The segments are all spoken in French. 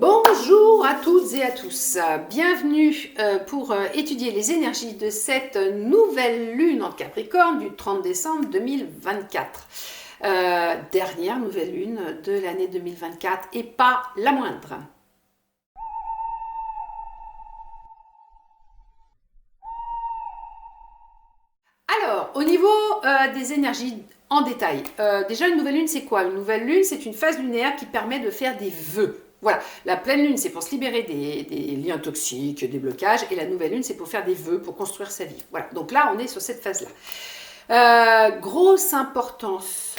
Bonjour à toutes et à tous, bienvenue pour étudier les énergies de cette nouvelle lune en Capricorne du 30 décembre 2024. Dernière nouvelle lune de l'année 2024 et pas la moindre. Alors, au niveau des énergies en détail, déjà une nouvelle lune c'est quoi? Une nouvelle lune c'est une phase lunaire qui permet de faire des vœux. Voilà, la pleine lune, c'est pour se libérer des liens toxiques, des blocages, et la nouvelle lune, c'est pour faire des vœux, pour construire sa vie. Voilà, donc là, on est sur cette phase-là. Grosse importance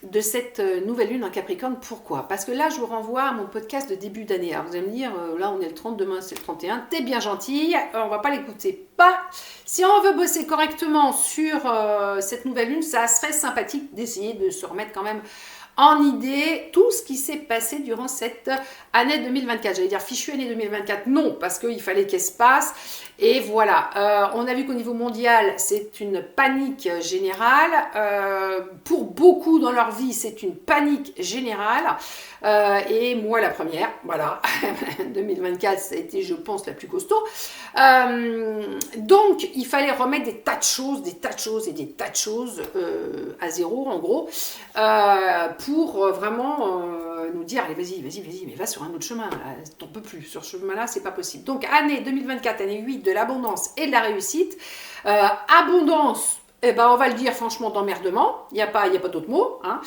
de cette nouvelle lune en Capricorne, pourquoi? Parce que là, je vous renvoie à mon podcast de début d'année. Alors, vous allez me dire, là, on est le 30, demain, c'est le 31, t'es bien gentil, on va pas l'écouter. Pas. Si on veut bosser correctement sur cette nouvelle lune, ça serait sympathique d'essayer de se remettre quand même en idée tout ce qui s'est passé durant cette année 2024. J'allais dire fichue année 2024, non, parce qu'il fallait qu'elle se passe. Et voilà, on a vu qu'au niveau mondial, c'est une panique générale. Pour beaucoup dans leur vie, c'est une panique générale. Et moi, la première, voilà, 2024, ça a été, je pense, la plus costaud. Donc, il fallait remettre des tas de choses à zéro, en gros, pour vraiment nous dire, allez, vas-y, mais va sur un autre chemin, t'en peux plus, sur ce chemin-là, c'est pas possible. Donc, année 2024, année 8 de l'abondance et de la réussite. Abondance, eh ben, on va le dire franchement d'emmerdement, il n'y a pas d'autre mot, hein,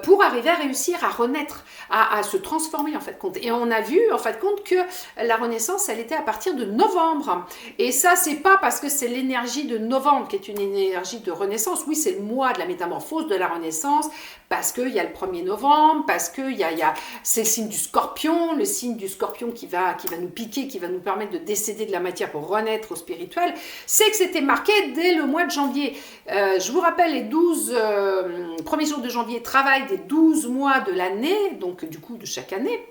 pour arriver à réussir à renaître, à se transformer en fait compte. Et on a vu en fait compte que la renaissance, elle était à partir de novembre. Et ça, c'est pas parce que c'est l'énergie de novembre qui est une énergie de renaissance. Oui, c'est le mois de la métamorphose, de la renaissance, parce qu'il y a le 1er novembre, parce que c'est le signe du scorpion, qui va nous piquer, qui va nous permettre de décéder de la matière pour renaître au spirituel. C'est que c'était marqué dès le mois de janvier. Je vous rappelle, les 12 premiers jours de janvier, travail des 12 mois de l'année, donc du coup de chaque année.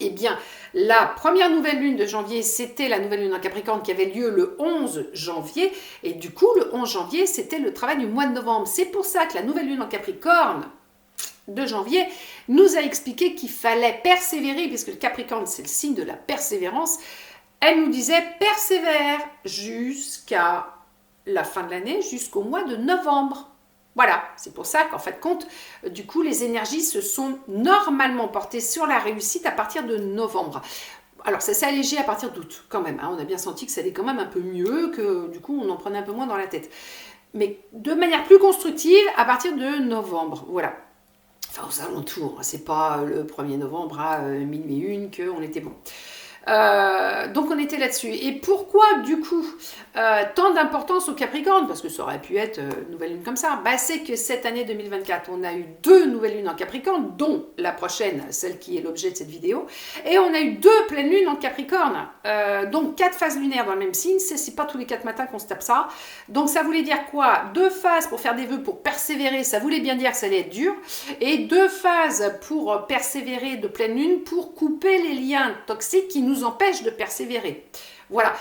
Eh bien, la première nouvelle lune de janvier, c'était la nouvelle lune en Capricorne qui avait lieu le 11 janvier. Et du coup, le 11 janvier, c'était le travail du mois de novembre. C'est pour ça que la nouvelle lune en Capricorne de janvier nous a expliqué qu'il fallait persévérer, puisque le Capricorne, c'est le signe de la persévérance. Elle nous disait persévère jusqu'à la fin de l'année, jusqu'au mois de novembre. Voilà, c'est pour ça qu'en fait compte, du coup, les énergies se sont normalement portées sur la réussite à partir de novembre. Alors, ça s'est allégé à partir d'août, quand même. Hein, on a bien senti que ça allait quand même un peu mieux, que du coup, on en prenait un peu moins dans la tête. Mais de manière plus constructive, à partir de novembre, voilà. Enfin, aux alentours, c'est pas le 1er novembre à minuit et une qu'on était bon. Donc on était là-dessus. Et pourquoi du coup tant d'importance au Capricorne? Parce que ça aurait pu être une nouvelle lune comme ça. Bah, c'est que cette année 2024, on a eu 2 nouvelles lunes en Capricorne, dont la prochaine, celle qui est l'objet de cette vidéo. Et on a eu 2 pleines lunes en Capricorne. Donc 4 phases lunaires dans le même signe. C'est pas tous les 4 matins qu'on se tape ça. Donc ça voulait dire quoi? 2 phases pour faire des vœux, pour persévérer. Ça voulait bien dire que ça allait être dur. Et 2 phases pour persévérer de pleine lune, pour couper les liens toxiques qui nous empêche de persévérer. Voilà.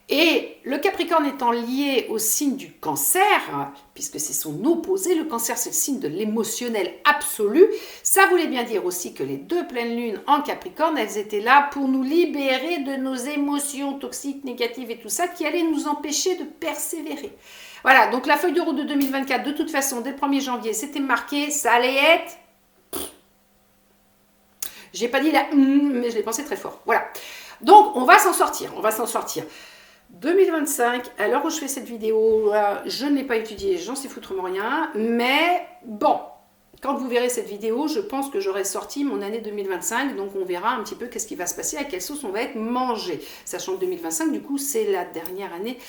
Et le Capricorne étant lié au signe du Cancer, puisque c'est son opposé, le Cancer c'est le signe de l'émotionnel absolu, ça voulait bien dire aussi que les 2 pleines lunes en Capricorne, elles étaient là pour nous libérer de nos émotions toxiques, négatives et tout ça, qui allaient nous empêcher de persévérer. Voilà, donc la feuille de route de 2024, de toute façon, dès le 1er janvier, c'était marqué, ça allait être... J'ai pas dit la mais je l'ai pensé très fort. Voilà. Donc, on va s'en sortir, 2025, à l'heure où je fais cette vidéo, je ne l'ai pas étudié, j'en sais foutrement rien, mais bon, quand vous verrez cette vidéo, je pense que j'aurai sorti mon année 2025, donc on verra un petit peu qu'est-ce qui va se passer, à quelle sauce on va être mangé. Sachant que 2025, du coup, c'est la dernière année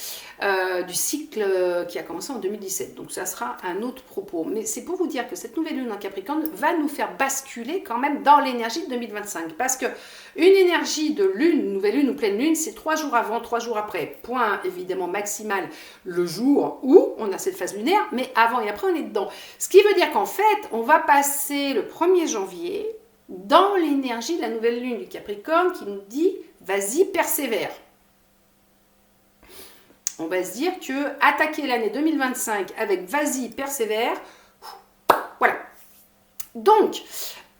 du cycle qui a commencé en 2017. Donc ça sera un autre propos. Mais c'est pour vous dire que cette nouvelle lune en Capricorne va nous faire basculer quand même dans l'énergie de 2025. Parce que une énergie de lune, nouvelle lune ou pleine lune, c'est 3 jours avant, 3 jours après. Point évidemment maximal le jour où on a cette phase lunaire, mais avant et après on est dedans. Ce qui veut dire qu'en fait, on va passer le 1er janvier dans l'énergie de la nouvelle lune du Capricorne qui nous dit « vas-y, persévère ». On va se dire que attaquer l'année 2025 avec « vas-y, persévère », voilà. Donc,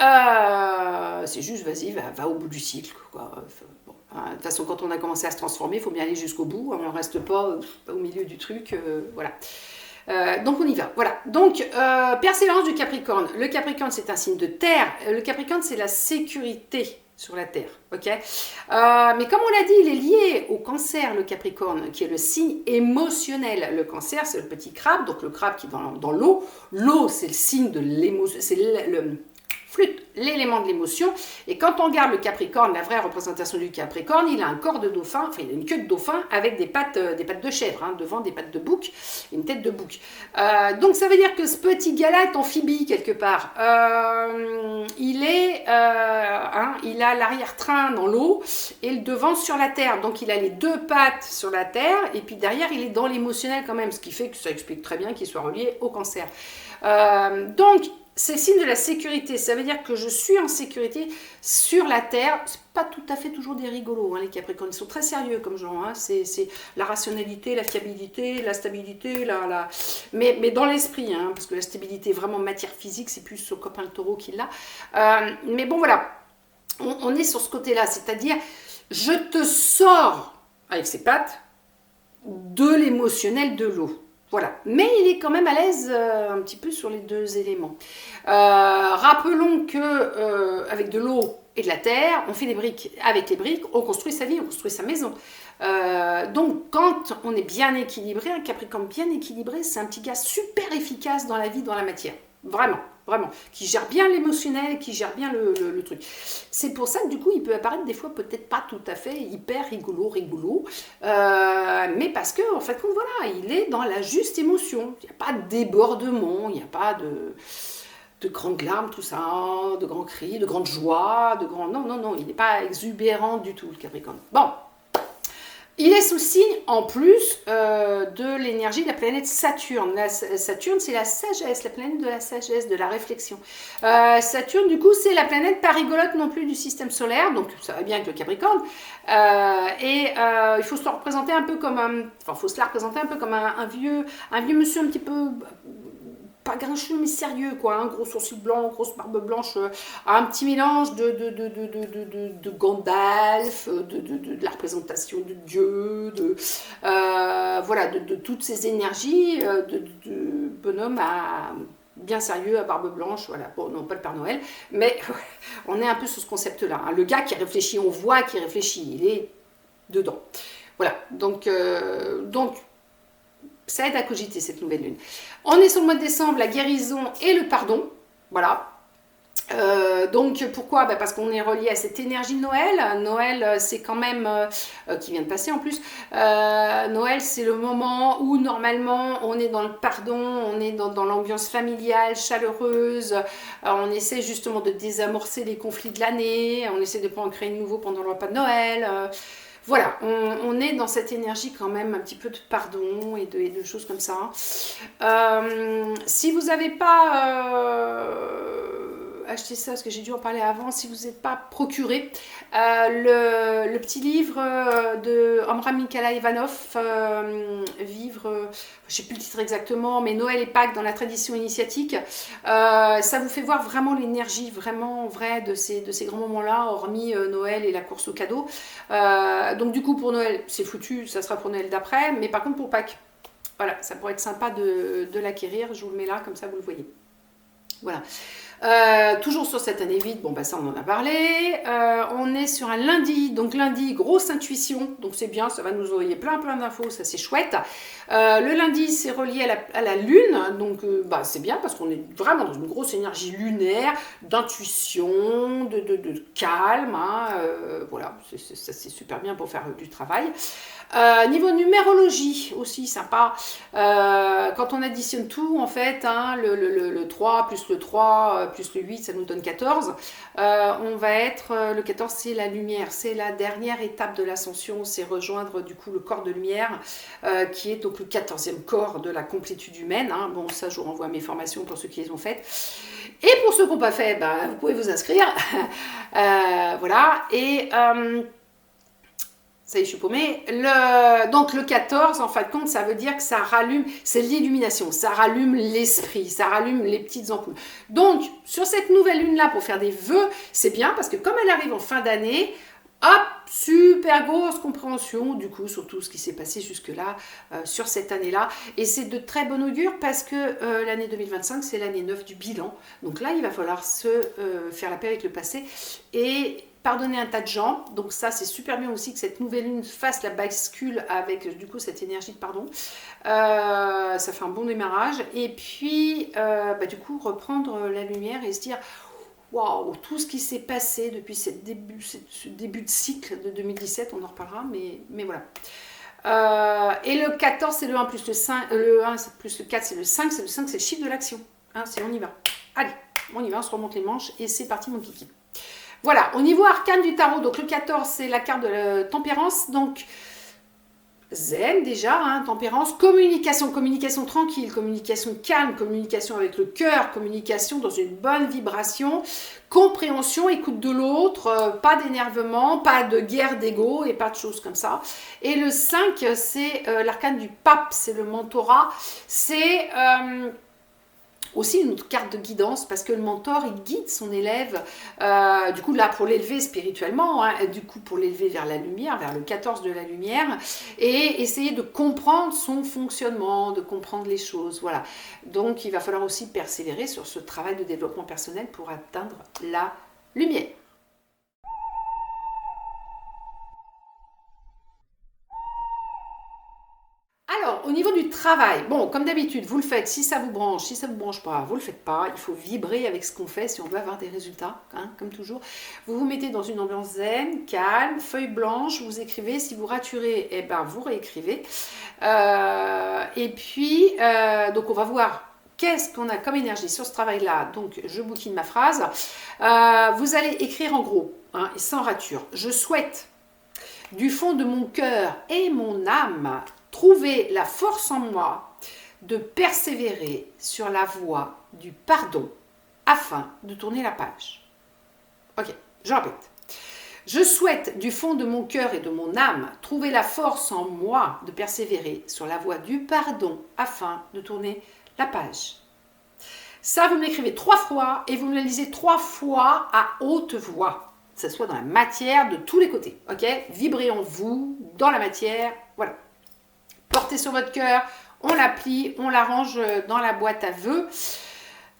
C'est juste, vas-y, va au bout du cycle, quoi. Bon, hein, de toute façon, quand on a commencé à se transformer, il faut bien aller jusqu'au bout. On ne reste pas au milieu du truc. Voilà. Donc on y va. Voilà. Donc, persévérance du Capricorne. Le Capricorne, c'est un signe de terre. Le Capricorne, c'est la sécurité sur la terre. Ok. Mais comme on l'a dit, il est lié au Cancer, le Capricorne, qui est le signe émotionnel. Le Cancer, c'est le petit crabe, donc le crabe qui est dans l'eau. L'eau, c'est le signe de l'émotion, c'est le flûte, l'élément de l'émotion. Et quand on regarde le Capricorne, la vraie représentation du Capricorne, il a un corps de dauphin, enfin il a une queue de dauphin avec des pattes de chèvre, hein, devant des pattes de bouc, et une tête de bouc. Donc ça veut dire que ce petit gars-là est amphibie quelque part. Il a l'arrière-train dans l'eau et le devant sur la terre. Donc il a les deux pattes sur la terre et puis derrière il est dans l'émotionnel quand même, ce qui fait que ça explique très bien qu'il soit relié au Cancer. Donc c'est le signe de la sécurité, ça veut dire que je suis en sécurité sur la terre. C'est pas tout à fait toujours des rigolos, hein, les Capricornes, ils sont très sérieux comme gens, hein. C'est la rationalité, la fiabilité, la stabilité, mais dans l'esprit, hein, parce que la stabilité vraiment matière physique, c'est plus son copain le taureau qui l'a. Mais bon voilà, on est sur ce côté-là, c'est-à-dire je te sors avec ses pattes de l'émotionnel de l'eau. Voilà, mais il est quand même à l'aise un petit peu sur les deux éléments. Rappelons que avec de l'eau et de la terre, on fait des briques. Avec les briques, on construit sa vie, on construit sa maison. Donc quand on est bien équilibré, un Capricorne bien équilibré, c'est un petit gars super efficace dans la vie, dans la matière. Vraiment, vraiment. Qui gère bien l'émotionnel, qui gère bien le truc. C'est pour ça que du coup, il peut apparaître des fois peut-être pas tout à fait hyper rigolo. Mais parce que, en fait, voilà, il est dans la juste émotion. Il n'y a pas de débordement, il n'y a pas de grandes larmes, tout ça, de grands cris, de grandes joies, Non, il n'est pas exubérant du tout, le Capricorne. Bon. Il est sous le signe, en plus, de l'énergie de la planète Saturne. Saturne, c'est la sagesse, la planète de la sagesse, de la réflexion. Saturne, du coup, c'est la planète pas rigolote non plus du système solaire, donc ça va bien avec le Capricorne. Il faut se la représenter un peu comme un vieux monsieur un petit peu pas grincheux mais sérieux, quoi, un gros sourcil blanc, grosse barbe blanche, un petit mélange de Gandalf, de la représentation de Dieu, voilà, de toutes ces énergies de bonhomme bien sérieux, à barbe blanche, voilà, bon, non, pas le Père Noël, mais on est un peu sur ce concept-là, hein. Le gars qui réfléchit, on voit qu'il réfléchit, il est dedans. Voilà, donc ça aide à cogiter cette nouvelle lune. On est sur le mois de décembre, la guérison et le pardon. Voilà. Donc pourquoi? Parce qu'on est relié à cette énergie de Noël. Noël, c'est quand même, qui vient de passer en plus, Noël, c'est le moment où normalement on est dans le pardon, on est dans l'ambiance familiale, chaleureuse, on essaie justement de désamorcer les conflits de l'année, on essaie de pas en créer de nouveaux pendant le repas de Noël. Voilà, on est dans cette énergie quand même, un petit peu de pardon et de choses comme ça. Si vous n'avez pas acheté ça, parce que j'ai dû en parler avant, si vous n'êtes pas procuré le petit livre de Amram Mikhaël Ivanov, Vivre, je ne sais plus le titre exactement, mais Noël et Pâques dans la tradition initiatique, ça vous fait voir vraiment l'énergie vraiment vraie de ces grands moments-là, hormis Noël et la course aux cadeaux. Donc du coup pour Noël c'est foutu, ça sera pour Noël d'après, mais par contre pour Pâques, voilà, ça pourrait être sympa de l'acquérir, je vous le mets là, comme ça vous le voyez. Voilà. Toujours sur cette année vide, bon bah ça on en a parlé. On est sur un lundi, donc lundi, grosse intuition, donc c'est bien, ça va nous envoyer plein d'infos, ça c'est chouette. Le lundi c'est relié à la lune, donc bah, c'est bien parce qu'on est vraiment dans une grosse énergie lunaire, d'intuition, de calme, hein, voilà, ça c'est super bien pour faire du travail. Niveau numérologie aussi sympa, quand on additionne tout en fait, hein, le 3 plus le 3 plus le 8 ça nous donne 14, on va être, le 14 c'est la lumière, c'est la dernière étape de l'ascension, c'est rejoindre du coup le corps de lumière qui est donc le 14e corps de la complétude humaine, hein. Bon ça je vous renvoie à mes formations pour ceux qui les ont faites, et pour ceux qui n'ont pas fait, bah, vous pouvez vous inscrire. Voilà, et Ça y est, je suis paumée. Donc le 14, en fin de compte, ça veut dire que ça rallume, c'est l'illumination, ça rallume l'esprit, ça rallume les petites ampoules. Donc, sur cette nouvelle lune-là, pour faire des vœux, c'est bien parce que comme elle arrive en fin d'année, hop, super grosse compréhension du coup sur tout ce qui s'est passé jusque-là sur cette année-là. Et c'est de très bon augure parce que l'année 2025, c'est l'année 9 du bilan. Donc là, il va falloir se faire la paix avec le passé et pardonner un tas de gens. Donc ça, c'est super bien aussi que cette nouvelle lune fasse la bascule avec du coup cette énergie de pardon. Ça fait un bon démarrage. Et puis, du coup, reprendre la lumière et se dire... Waouh, tout ce qui s'est passé depuis ce début de cycle de 2017, on en reparlera, mais voilà. Et le 14, c'est le 1 plus le 5, le 1 plus le 4, c'est le 5, c'est le 5, c'est le chiffre de l'action. Hein, c'est on y va. Allez, on y va, on se remonte les manches et c'est parti mon kiki. Voilà, au niveau arcane du tarot, donc le 14, c'est la carte de la tempérance, donc... Zen déjà, hein, tempérance, communication tranquille, communication calme, communication avec le cœur, communication dans une bonne vibration, compréhension, écoute de l'autre, pas d'énervement, pas de guerre d'ego et pas de choses comme ça. Et le 5, c'est l'arcane du pape, c'est le mentorat, c'est... aussi une autre carte de guidance parce que le mentor il guide son élève du coup là pour l'élever spirituellement hein, du coup pour l'élever vers la lumière, vers le 14 de la lumière et essayer de comprendre son fonctionnement, de comprendre les choses, voilà. Donc il va falloir aussi persévérer sur ce travail de développement personnel pour atteindre la lumière. Alors, au niveau du travail, bon, comme d'habitude, vous le faites si ça vous branche, si ça ne vous branche pas, vous ne le faites pas. Il faut vibrer avec ce qu'on fait si on veut avoir des résultats, hein, comme toujours. Vous vous mettez dans une ambiance zen, calme, feuille blanche, vous écrivez. Si vous raturez, eh ben, vous réécrivez. Et puis, donc on va voir qu'est-ce qu'on a comme énergie sur ce travail-là. Donc, je bouquine ma phrase. Vous allez écrire en gros, hein, et sans rature. Je souhaite, du fond de mon cœur et mon âme, trouver la force en moi de persévérer sur la voie du pardon afin de tourner la page. Ok, je répète. Je souhaite du fond de mon cœur et de mon âme trouver la force en moi de persévérer sur la voie du pardon afin de tourner la page. Ça, vous m'écrivez 3 fois et vous me le lisez 3 fois à haute voix. Que ce soit dans la matière de tous les côtés. Ok, vibrez en vous, dans la matière, voilà. Portez sur votre cœur, on la plie, on la range dans la boîte à vœux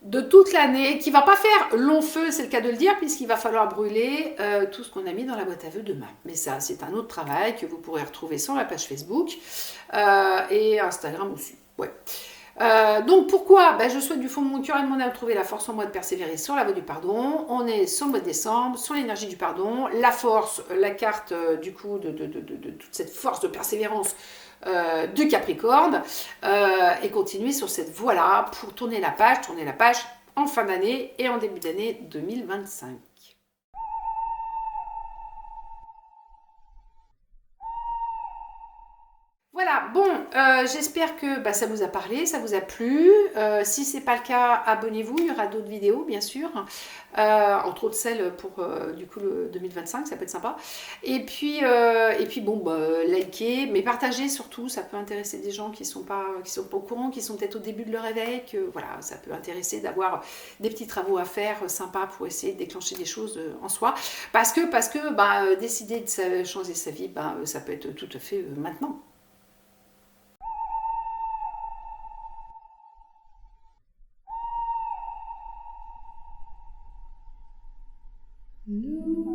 de toute l'année, qui ne va pas faire long feu, c'est le cas de le dire, puisqu'il va falloir brûler tout ce qu'on a mis dans la boîte à vœux demain. Mais ça, c'est un autre travail que vous pourrez retrouver sur la page Facebook et Instagram aussi. Ouais. Donc pourquoi je souhaite du fond de mon cœur et de mon âme trouver la force en moi de persévérer sur la voie du pardon. On est sur le mois de décembre, sur l'énergie du pardon, la force, la carte du coup de toute cette force de persévérance de Capricorne et continuer sur cette voie-là pour tourner la page en fin d'année et en début d'année 2025. Voilà, bon, j'espère que ça vous a parlé, ça vous a plu. Si ce n'est pas le cas, abonnez-vous, il y aura d'autres vidéos, bien sûr. Entre autres celles pour du coup le 2025, ça peut être sympa. Et puis bon, likez, mais partagez surtout, ça peut intéresser des gens qui sont pas au courant, qui sont peut-être au début de leur éveil. Voilà, ça peut intéresser d'avoir des petits travaux à faire sympas pour essayer de déclencher des choses en soi. Parce que décider de changer sa vie, ça peut être tout à fait maintenant. Nous